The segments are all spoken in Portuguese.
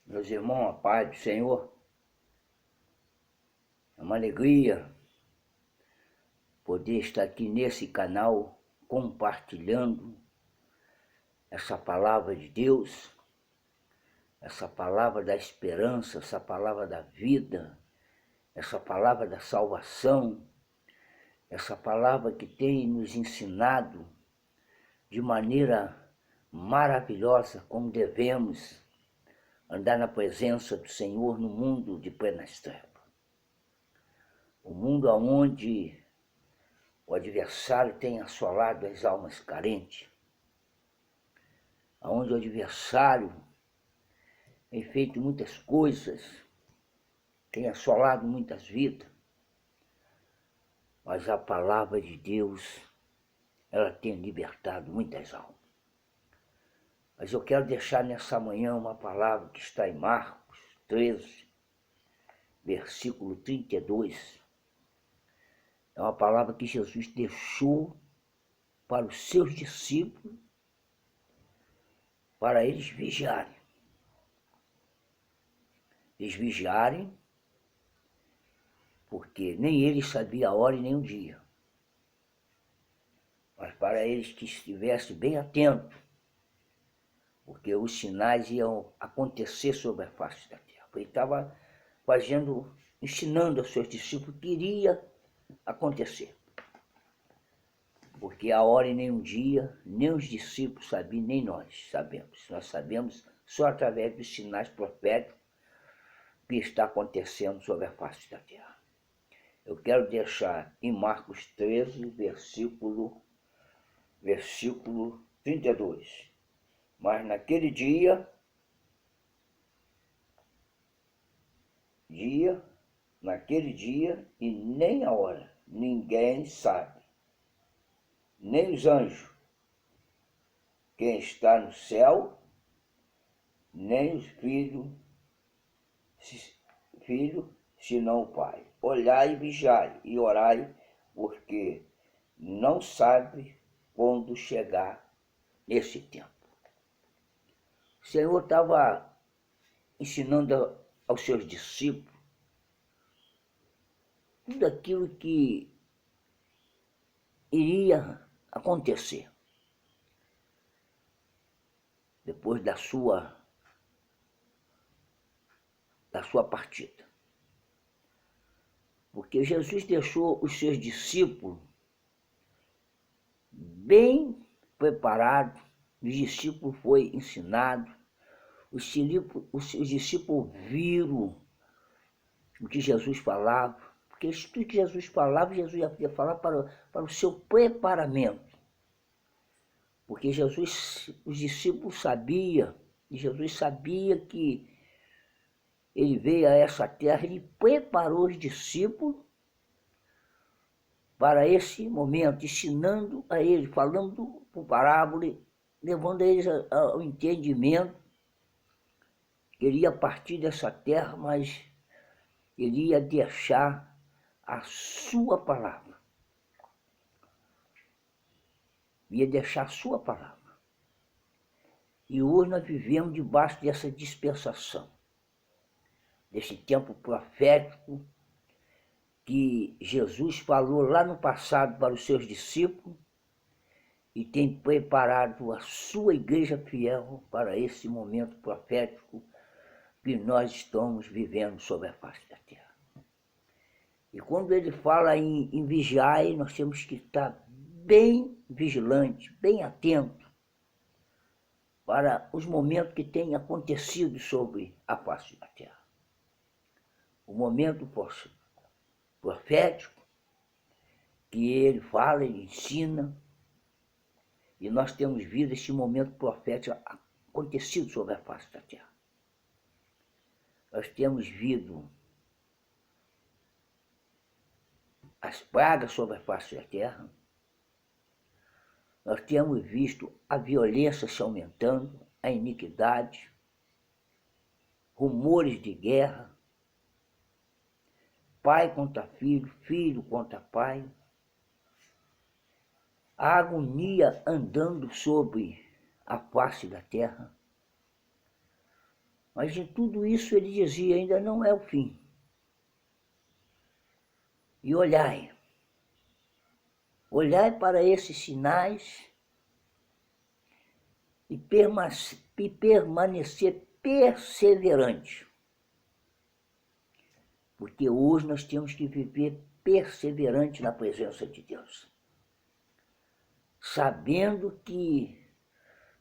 Meus irmãos, a paz do Senhor, é uma alegria poder estar aqui nesse canal compartilhando essa palavra de Deus, essa palavra da esperança, essa palavra da vida, essa palavra da salvação, essa palavra que tem nos ensinado de maneira maravilhosa como devemos andar na presença do Senhor no mundo de plenas trevas. O mundo onde o adversário tem assolado as almas carentes, onde o adversário tem feito muitas coisas, tem assolado muitas vidas, mas a palavra de Deus, ela tem libertado muitas almas. Mas eu quero deixar nessa manhã uma palavra que está em Marcos 13, versículo 32. É uma palavra que Jesus deixou para os seus discípulos, para eles vigiarem. Eles vigiarem, porque nem eles sabiam a hora e nem o dia. Mas para eles que estivessem bem atentos, porque os sinais iam acontecer sobre a face da terra. Ele estava ensinando aos seus discípulos que iria acontecer. Porque a hora e nem um dia, nem os discípulos sabiam, nem nós sabemos. Nós sabemos só através dos sinais proféticos que está acontecendo sobre a face da terra. Eu quero deixar em Marcos 13, versículo 32. Mas naquele dia, e nem a hora, ninguém sabe, nem os anjos, quem está no céu, nem os filhos, senão o Pai. Olhai e vigiai e orai, porque não sabe quando chegar esse tempo. O Senhor estava ensinando aos seus discípulos tudo aquilo que iria acontecer depois da sua partida. Porque Jesus deixou os seus discípulos bem preparados, os discípulos foram ensinados, os discípulos viram o que Jesus falava, porque isso tudo que Jesus falava, Jesus ia falar para o seu preparamento. Porque os discípulos sabiam, e Jesus sabia que ele veio a essa terra, ele preparou os discípulos para esse momento, ensinando a eles, falando por parábola, levando a eles ao entendimento que ele ia partir dessa terra, mas ele ia deixar a sua palavra. Ia deixar a sua palavra. E hoje nós vivemos debaixo dessa dispensação, desse tempo profético que Jesus falou lá no passado para os seus discípulos e tem preparado a sua igreja fiel para esse momento profético que nós estamos vivendo sobre a face da terra. E quando ele fala em vigiar, nós temos que estar bem vigilante, bem atento para os momentos que têm acontecido sobre a face da terra. O momento profético, que ele fala, ele ensina, e nós temos visto esse momento profético acontecido sobre a face da terra. Nós temos visto as pragas sobre a face da terra, nós temos visto a violência se aumentando, a iniquidade, rumores de guerra, pai contra filho, filho contra pai, a agonia andando sobre a face da terra. Mas em tudo isso ele dizia, ainda não é o fim. E olhai para esses sinais e permanecer perseverante. Porque hoje nós temos que viver perseverante na presença de Deus. Sabendo que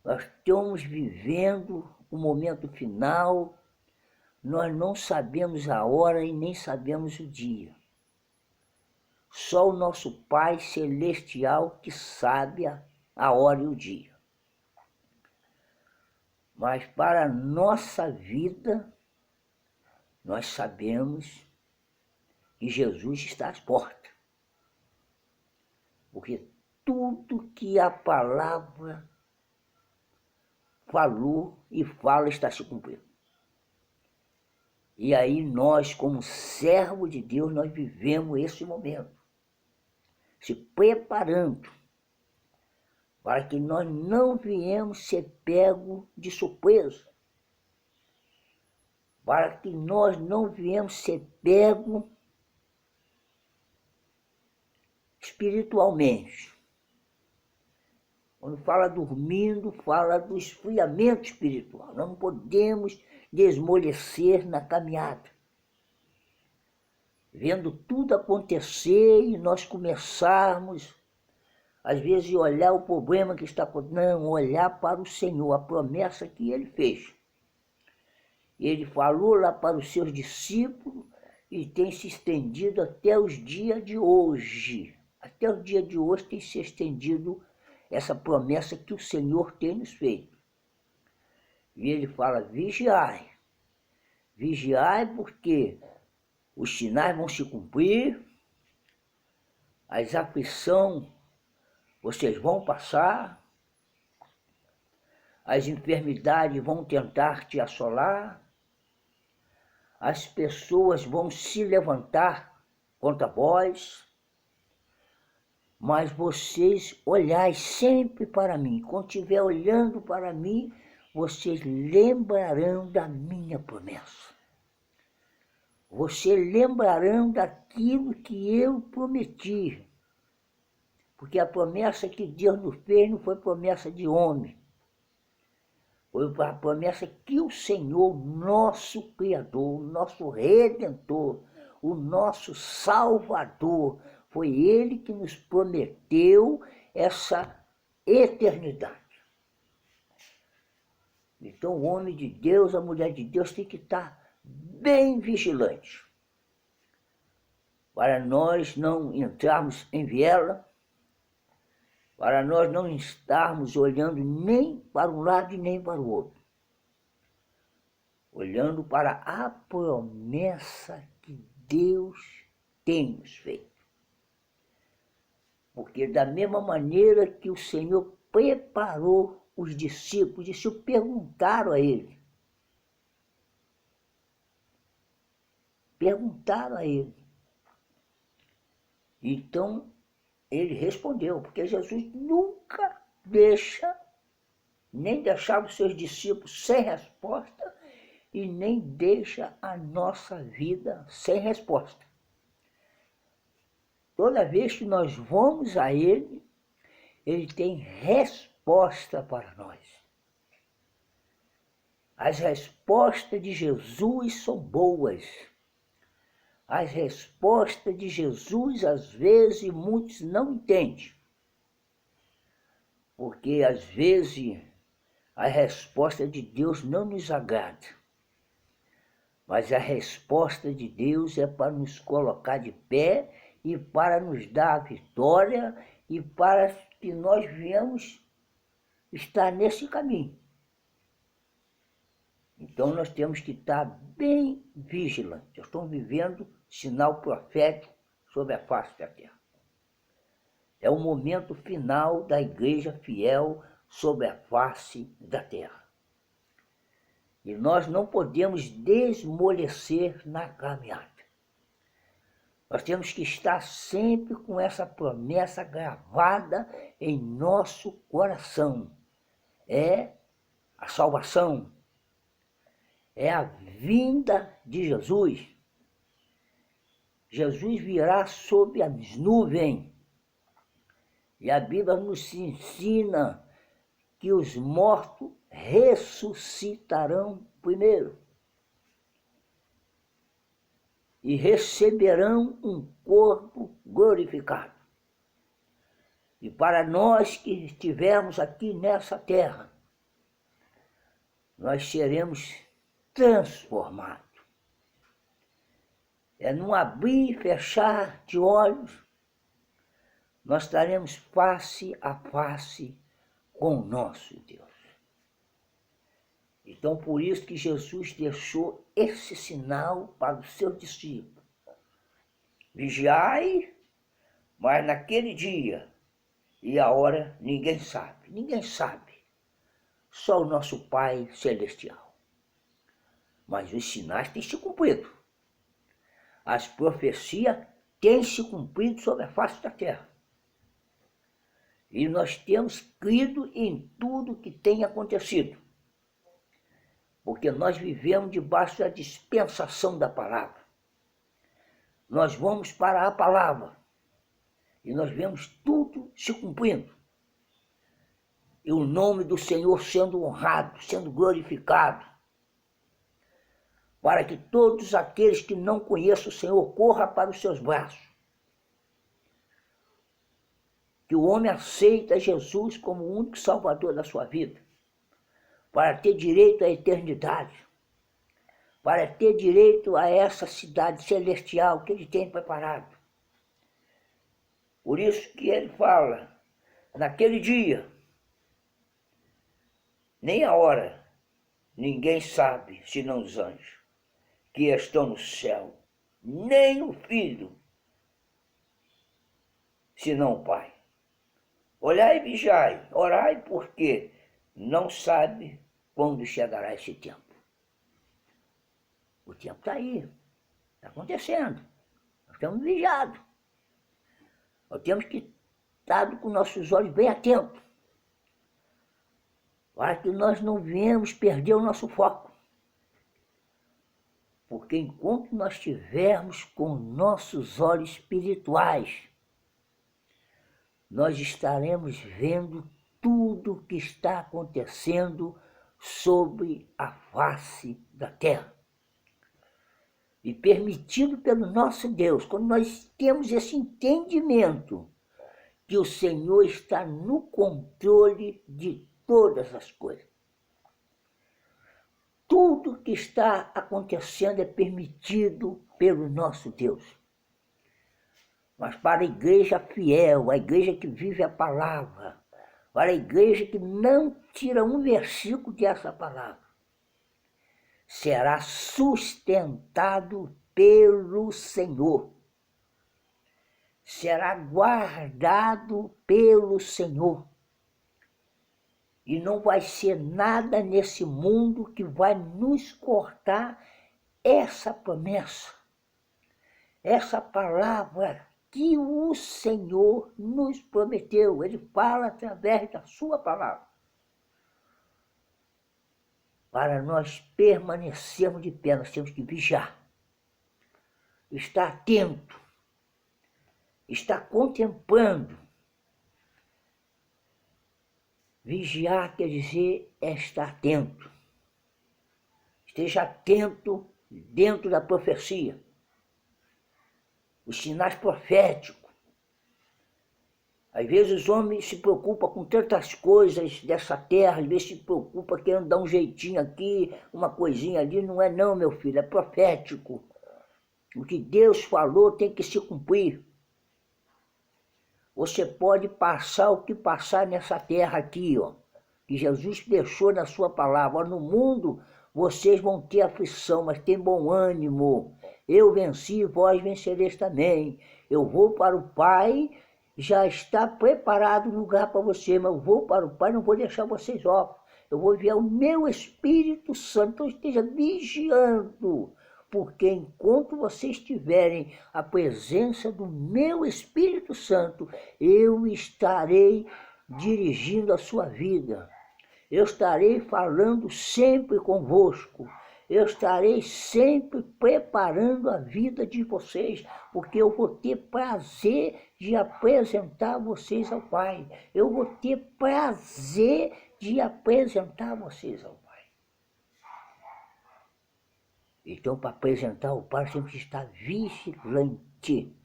nós estamos vivendo o momento final, nós não sabemos a hora e nem sabemos o dia. Só o nosso Pai Celestial que sabe a hora e o dia. Mas para a nossa vida, nós sabemos que Jesus está às portas. Porque tudo que a palavra falou e fala está se cumprindo. E aí nós, como servo de Deus, nós vivemos esse momento, se preparando para que nós não viemos ser pegos de surpresa, para que nós não viemos ser pegos espiritualmente. Quando fala dormindo, fala do esfriamento espiritual. Nós não podemos desmolecer na caminhada. Vendo tudo acontecer e nós começarmos, às vezes, a olhar o problema que está acontecendo. Não, olhar para o Senhor, a promessa que Ele fez. Ele falou lá para os seus discípulos e tem se estendido até os dias de hoje. Até o dia de hoje tem se estendido essa promessa que o Senhor tem nos feito. E ele fala, vigiai. Vigiai porque os sinais vão se cumprir, as aflições vocês vão passar, as enfermidades vão tentar te assolar, as pessoas vão se levantar contra vós, mas vocês olhai sempre para mim. Quando estiver olhando para mim, vocês lembrarão da minha promessa. Vocês lembrarão daquilo que eu prometi. Porque a promessa que Deus nos fez não foi promessa de homem. Foi a promessa que o Senhor, nosso Criador, nosso Redentor, o nosso Salvador, foi Ele que nos prometeu essa eternidade. Então o homem de Deus, a mulher de Deus tem que estar bem vigilante para nós não entrarmos em viela, para nós não estarmos olhando nem para um lado e nem para o outro, olhando para a promessa que Deus tem nos feito. Porque da mesma maneira que o Senhor preparou os discípulos, e se perguntaram a ele. Então, ele respondeu, porque Jesus nunca nem deixava os seus discípulos sem resposta e nem deixa a nossa vida sem resposta. Toda vez que nós vamos a Ele, Ele tem resposta para nós. As respostas de Jesus são boas. As respostas de Jesus, às vezes, muitos não entendem. Porque, às vezes, a resposta de Deus não nos agrada. Mas a resposta de Deus é para nos colocar de pé e para nos dar a vitória e para que nós venhamos estar nesse caminho. Então nós temos que estar bem vigilantes. Estamos vivendo sinal profético sobre a face da terra. É o momento final da igreja fiel sobre a face da terra. E nós não podemos desmolecer na caminhada. Nós temos que estar sempre com essa promessa gravada em nosso coração. É a salvação, é a vinda de Jesus. Jesus virá sob as nuvens. E a Bíblia nos ensina que os mortos ressuscitarão primeiro e receberão um corpo glorificado. E para nós que estivermos aqui nessa terra, nós seremos transformados. É num abrir e fechar de olhos, nós estaremos face a face com o nosso Deus. Então, por isso que Jesus deixou esse sinal para os seus discípulos. Vigiai, mas naquele dia e a hora ninguém sabe. Ninguém sabe. Só o nosso Pai Celestial. Mas os sinais têm se cumprido. As profecias têm se cumprido sobre a face da terra. E nós temos crido em tudo que tem acontecido. Porque nós vivemos debaixo da dispensação da palavra. Nós vamos para a palavra. E nós vemos tudo se cumprindo. E o nome do Senhor sendo honrado, sendo glorificado. Para que todos aqueles que não conheçam o Senhor corram para os seus braços. Que o homem aceita Jesus como o único salvador da sua vida. Para ter direito à eternidade. Para ter direito a essa cidade celestial que ele tem preparado. Por isso que ele fala, naquele dia, nem a hora, ninguém sabe, senão os anjos, que estão no céu, nem o Filho, senão o Pai. Olhai e vigiai, orai, porque não sabe quando chegará esse tempo. O tempo está aí, está acontecendo, nós estamos vigiados. Nós temos que estar com nossos olhos bem atentos, para que nós não venhamos perder o nosso foco. Porque enquanto nós estivermos com nossos olhos espirituais, nós estaremos vendo tudo o que está acontecendo sobre a face da terra. E permitido pelo nosso Deus, quando nós temos esse entendimento que o Senhor está no controle de todas as coisas. Tudo que está acontecendo é permitido pelo nosso Deus. Mas para a igreja fiel, a igreja que vive a palavra, para a igreja que não tira um versículo dessa palavra, será sustentado pelo Senhor. Será guardado pelo Senhor. E não vai ser nada nesse mundo que vai nos cortar essa promessa, essa palavra que o Senhor nos prometeu. Ele fala através da sua palavra. Para nós permanecermos de pé, nós temos que vigiar, estar atento, estar contemplando. Vigiar quer dizer estar atento. Esteja atento dentro da profecia. Os sinais proféticos. Às vezes os homens se preocupam com tantas coisas dessa terra, às vezes se preocupam querendo dar um jeitinho aqui, uma coisinha ali. Não é não, meu filho, é profético. O que Deus falou tem que se cumprir. Você pode passar o que passar nessa terra aqui, ó, que Jesus deixou na sua palavra. No mundo vocês vão ter aflição, mas tem bom ânimo. Eu venci, vós vencereis também. Eu vou para o Pai, já está preparado o lugar para você, mas eu vou para o Pai, não vou deixar vocês órfãos. Eu vou enviar o meu Espírito Santo, então esteja vigiando. porque enquanto vocês tiverem a presença do meu Espírito Santo, eu estarei dirigindo a sua vida. Eu estarei falando sempre convosco. Eu estarei sempre preparando a vida de vocês, porque eu vou ter prazer de apresentar vocês ao Pai. Eu vou ter prazer de apresentar vocês ao Pai. Então, para apresentar o Pai, sempre está vigilante.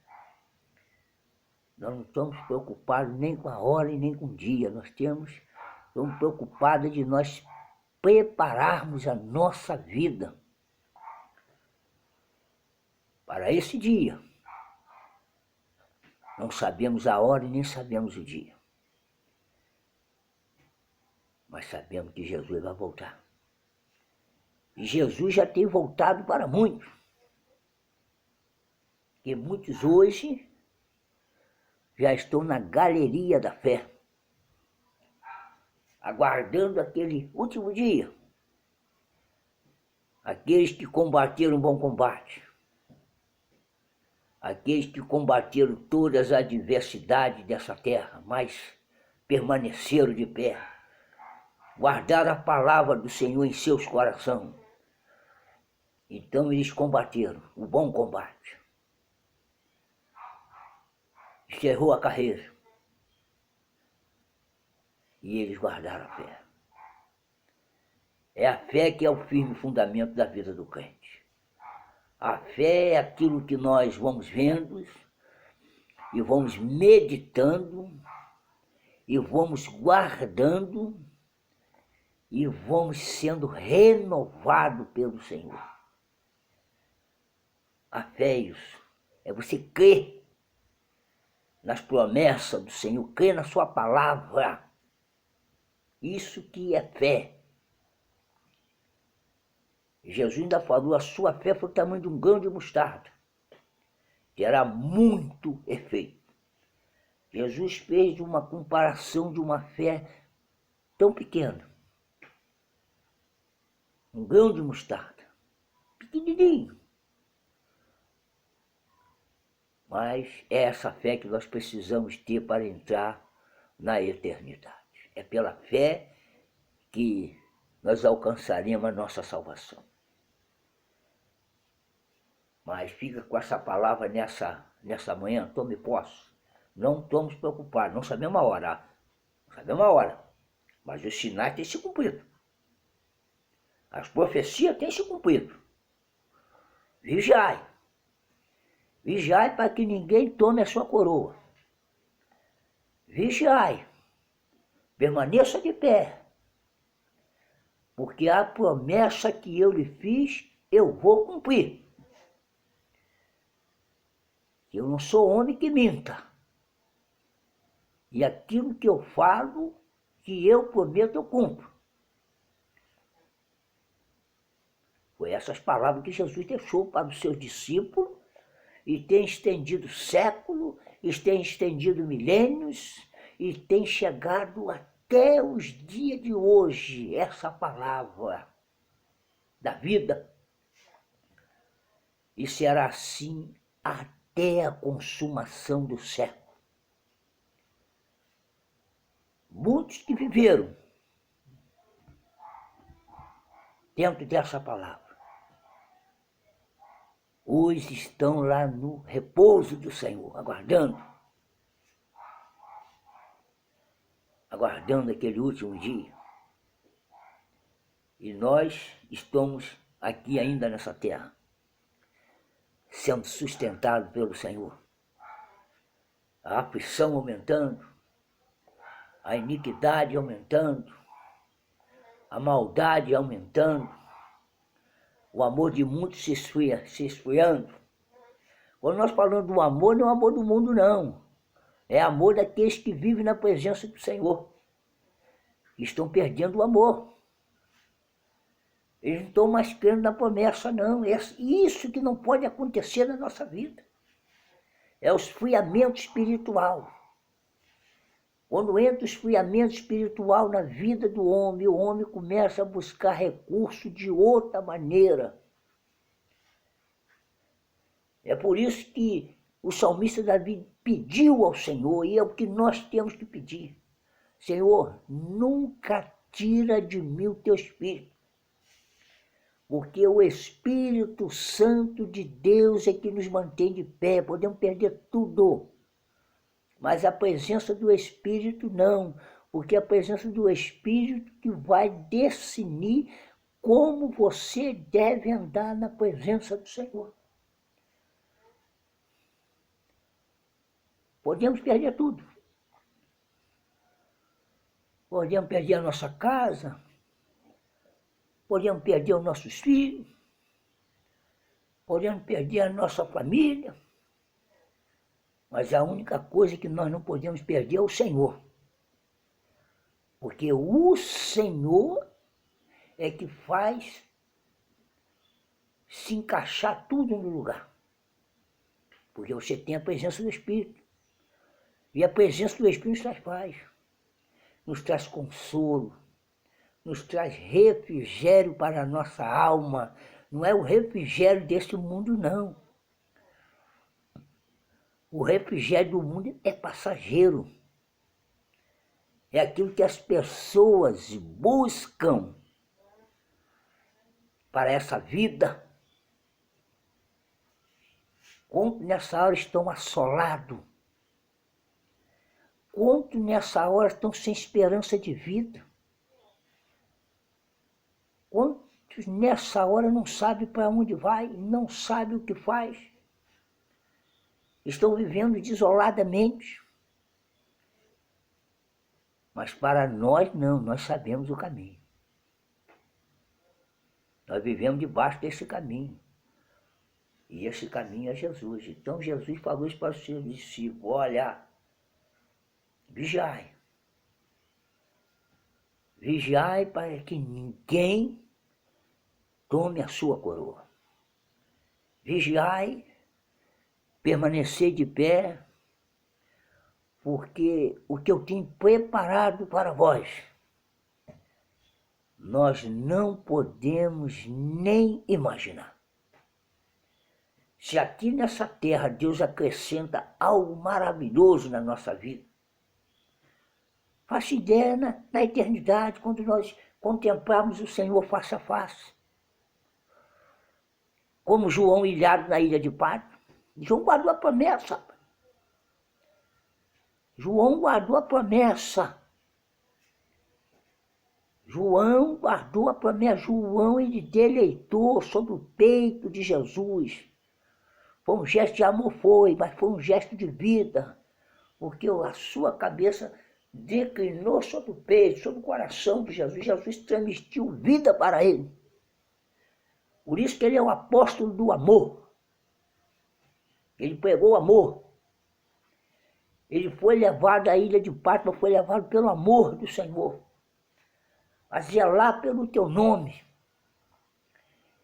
Nós não estamos preocupados nem com a hora e nem com o dia. Nós estamos preocupados de nós prepararmos a nossa vida para esse dia. Não sabemos a hora e nem sabemos o dia. Mas sabemos que Jesus vai voltar. E Jesus já tem voltado para muitos. E muitos hoje já estão na galeria da fé, aguardando aquele último dia. Aqueles que combateram o bom combate. Aqueles que combateram todas as adversidades dessa terra, mas permaneceram de pé. Guardaram a palavra do Senhor em seus corações. Então eles combateram o bom combate. Encerrou a carreira. E eles guardaram a fé. É a fé que é o firme fundamento da vida do crente. A fé é aquilo que nós vamos vendo e vamos meditando e vamos guardando e vamos sendo renovados pelo Senhor. A fé é isso. É você crer nas promessas do Senhor, crer na sua palavra. Isso que é fé. Jesus ainda falou, a sua fé foi o tamanho de um grão de mostarda. Terá muito efeito. Jesus fez uma comparação de uma fé tão pequena. Um grão de mostarda. Pequenininho. Mas é essa fé que nós precisamos ter para entrar na eternidade. É pela fé que nós alcançaremos a nossa salvação. Mas fica com essa palavra nessa manhã, tome posse. Não estamos preocupados, não sabemos a hora. Não sabemos a hora, mas os sinais têm se cumprido. As profecias têm se cumprido. Vigiai. Vigiai para que ninguém tome a sua coroa. Vigiai. Permaneça de pé. Porque a promessa que eu lhe fiz, eu vou cumprir. Eu não sou homem que minta. E aquilo que eu falo, que eu prometo, eu cumpro. Foi essas palavras que Jesus deixou para os seus discípulos e tem estendido séculos, e tem estendido milênios e tem chegado até os dias de hoje, essa palavra da vida. E será assim até a consumação do século. Muitos que viveram dentro dessa palavra, hoje estão lá no repouso do Senhor, aguardando aquele último dia. E nós estamos aqui ainda nessa terra, sendo sustentados pelo Senhor. A aflição aumentando, a iniquidade aumentando, a maldade aumentando, o amor de muitos se esfriando. Quando nós falamos do amor, não é o amor do mundo, não. É amor daqueles que vivem na presença do Senhor. Estão perdendo o amor. Eles não estão mais crendo na promessa, não. É isso que não pode acontecer na nossa vida. É o esfriamento espiritual. Quando entra o esfriamento espiritual na vida do homem, o homem começa a buscar recurso de outra maneira. É por isso que o salmista Davi pediu ao Senhor, e é o que nós temos que pedir. Senhor, nunca tira de mim o teu Espírito, porque o Espírito Santo de Deus é que nos mantém de pé. Podemos perder tudo, mas a presença do Espírito não, porque a presença do Espírito que vai definir como você deve andar na presença do Senhor. Podemos perder tudo. Podemos perder a nossa casa, podemos perder os nossos filhos, podemos perder a nossa família, mas a única coisa que nós não podemos perder é o Senhor. Porque o Senhor é que faz se encaixar tudo no lugar. Porque você tem a presença do Espírito. E a presença do Espírito nos traz paz, nos traz consolo, nos traz refrigério para a nossa alma. Não é o refrigério desse mundo, não. O refrigério do mundo é passageiro. É aquilo que as pessoas buscam para essa vida. Quantos nessa hora estão assolados? Quantos nessa hora estão sem esperança de vida? Quantos nessa hora não sabem para onde vai, não sabem o que faz? Estão vivendo desoladamente. Mas para nós não, nós sabemos o caminho. Nós vivemos debaixo desse caminho. E esse caminho é Jesus. Então Jesus falou isso para os seus discípulos: olha, vigiai. Vigiai para que ninguém tome a sua coroa. Vigiai, permanecer de pé, porque o que eu tenho preparado para vós, nós não podemos nem imaginar. Se aqui nessa terra Deus acrescenta algo maravilhoso na nossa vida, faça ideia na eternidade, quando nós contemplarmos o Senhor face a face. Como João ilhado na ilha de Patmos. João guardou a promessa. João guardou a promessa. João guardou a promessa. João, ele deleitou sobre o peito de Jesus. Foi um gesto de amor, mas foi um gesto de vida. Porque a sua cabeça declinou sobre o peito, sobre o coração de Jesus. Jesus transmitiu vida para ele. Por isso que ele é o apóstolo do amor. Ele pregou o amor. Ele foi levado à ilha de Patmos, foi levado pelo amor do Senhor, a zelar pelo teu nome.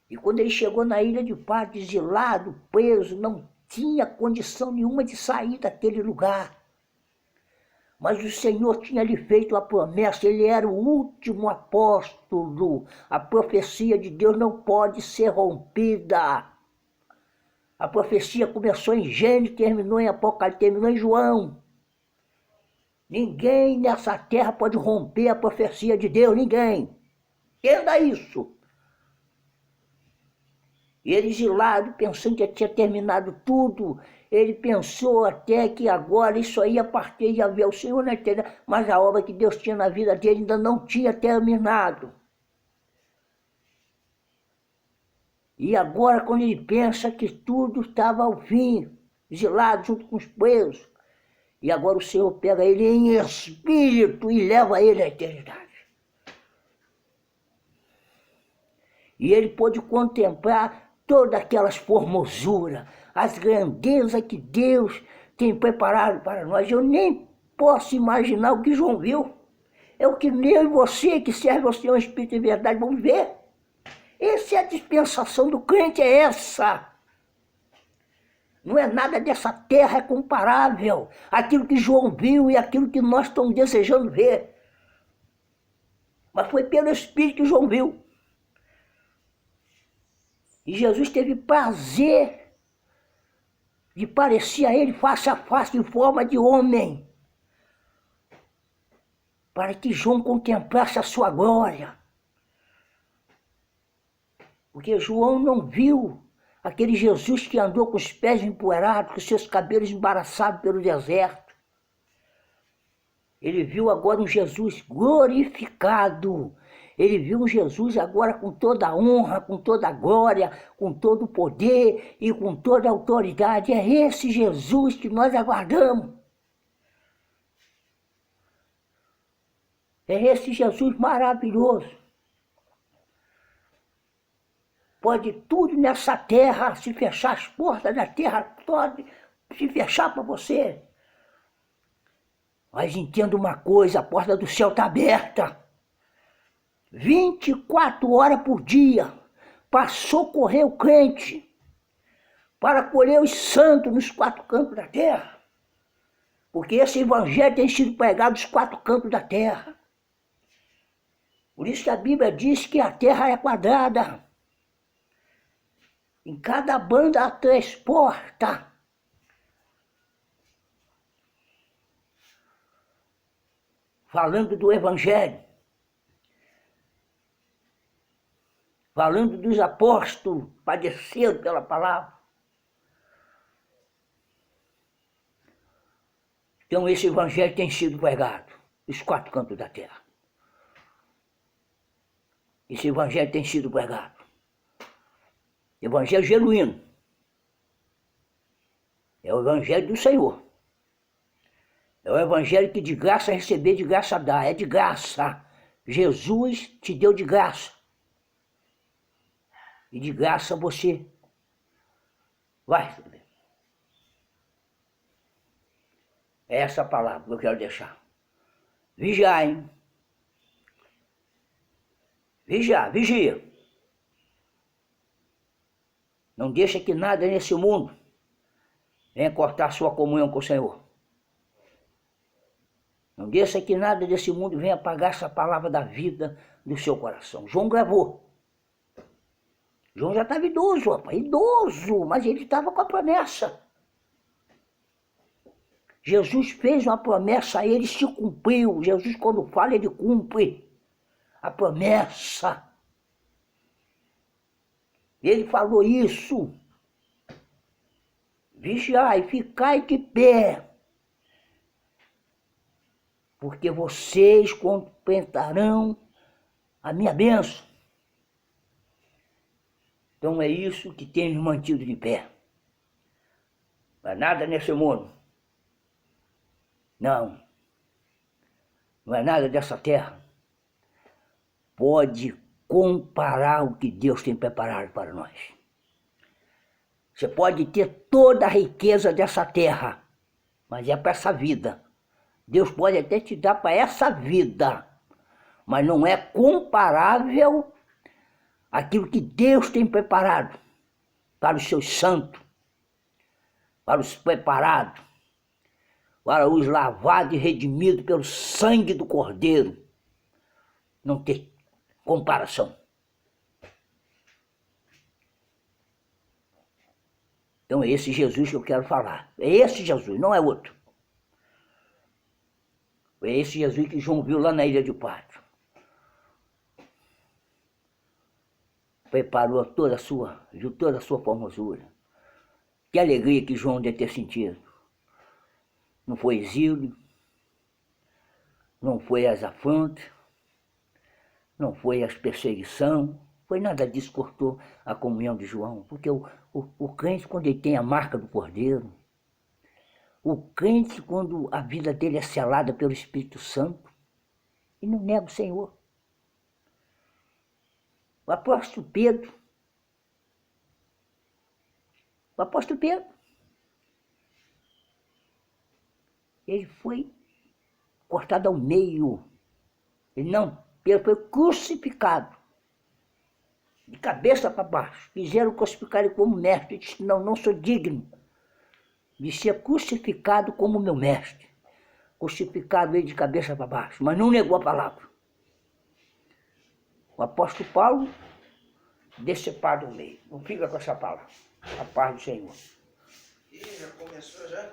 E quando ele chegou na ilha de Patmos, exilado, preso, não tinha condição nenhuma de sair daquele lugar. Mas o Senhor tinha lhe feito a promessa, ele era o último apóstolo. A profecia de Deus não pode ser rompida. A profecia começou em Gênesis, terminou em Apocalipse, terminou em João. Ninguém nessa terra pode romper a profecia de Deus, ninguém. Entenda isso. E ele, exilado, pensando que tinha terminado tudo, ele pensou até que agora isso aí ia partir, ia ver o Senhor na eternidade, mas a obra que Deus tinha na vida dele ainda não tinha terminado. E agora, quando ele pensa que tudo estava ao fim, exilado junto com os presos, e agora o Senhor pega ele em espírito e leva ele à eternidade. E ele pôde contemplar todas aquelas formosuras, as grandezas que Deus tem preparado para nós. Eu nem posso imaginar o que João viu. É o que eu e você, que serve ao Senhor Espírito de verdade, vamos ver. Essa é a dispensação do crente, é essa. Não é nada dessa terra, é comparável. Aquilo que João viu e aquilo que nós estamos desejando ver. Mas foi pelo Espírito que João viu. E Jesus teve prazer de parecer a ele face a face em forma de homem, para que João contemplasse a sua glória. Porque João não viu aquele Jesus que andou com os pés empoeirados, com seus cabelos embaraçados pelo deserto. Ele viu agora um Jesus glorificado. Ele viu um Jesus agora com toda a honra, com toda a glória, com todo o poder e com toda a autoridade. É esse Jesus que nós aguardamos. É esse Jesus maravilhoso. Pode tudo nessa terra se fechar, as portas da terra podem se fechar para você. Mas entenda uma coisa, a porta do céu está aberta. 24 horas por dia, para socorrer o crente, para acolher os santos nos quatro cantos da terra. Porque esse evangelho tem sido pregado nos quatro cantos da terra. Por isso que a Bíblia diz que a terra é quadrada. Em cada banda há 3 portas. Falando do evangelho. Falando dos apóstolos padecendo pela palavra. Então esse evangelho tem sido pregado nos 4 cantos da terra. Esse evangelho tem sido pregado. Evangelho genuíno. É o evangelho do Senhor. É o evangelho que de graça receber, de graça dá. É de graça. Jesus te deu de graça. E de graça você vai receber. É essa palavra que eu quero deixar. Vigiar, hein? Vigia. Não deixa que nada nesse mundo venha cortar sua comunhão com o Senhor. Não deixa que nada desse mundo venha apagar essa palavra da vida do seu coração. João gravou. João já estava idoso, rapaz, idoso, mas ele estava com a promessa. Jesus fez uma promessa a ele, se cumpriu. Jesus, quando fala, ele cumpre a promessa. Ele falou isso. Vigiai, ficai de pé, porque vocês completarão a minha bênção. Então é isso que tem nos mantido de pé. Não é nada nesse mundo. Não é nada dessa terra. Pode comparar o que Deus tem preparado para nós. Você pode ter toda a riqueza dessa terra, mas é para essa vida. Deus pode até te dar para essa vida, mas não é comparável àquilo que Deus tem preparado para os seus santos, para os preparados, para os lavados e redimidos pelo sangue do Cordeiro. Não tem comparação. Então é esse Jesus que eu quero falar. É esse Jesus, não é outro. É esse Jesus que João viu lá na ilha de Patmos. Preparou viu toda a sua formosura. Que alegria que João deve ter sentido. Não foi exílio, não foi as afrontas, não foi as perseguições, foi nada disso que cortou a comunhão de João. Porque o crente, quando ele tem a marca do Cordeiro, o crente, quando a vida dele é selada pelo Espírito Santo, ele não nega o Senhor. O apóstolo Pedro, ele foi cortado ao meio. Pedro foi crucificado, de cabeça para baixo. Quiseram crucificar ele como mestre. Ele disse, não sou digno de ser crucificado como meu mestre. Crucificado ele de cabeça para baixo, mas não negou a palavra. O apóstolo Paulo, decepado ao meio. Não fica com essa palavra. A paz do Senhor. Ih, já começou já?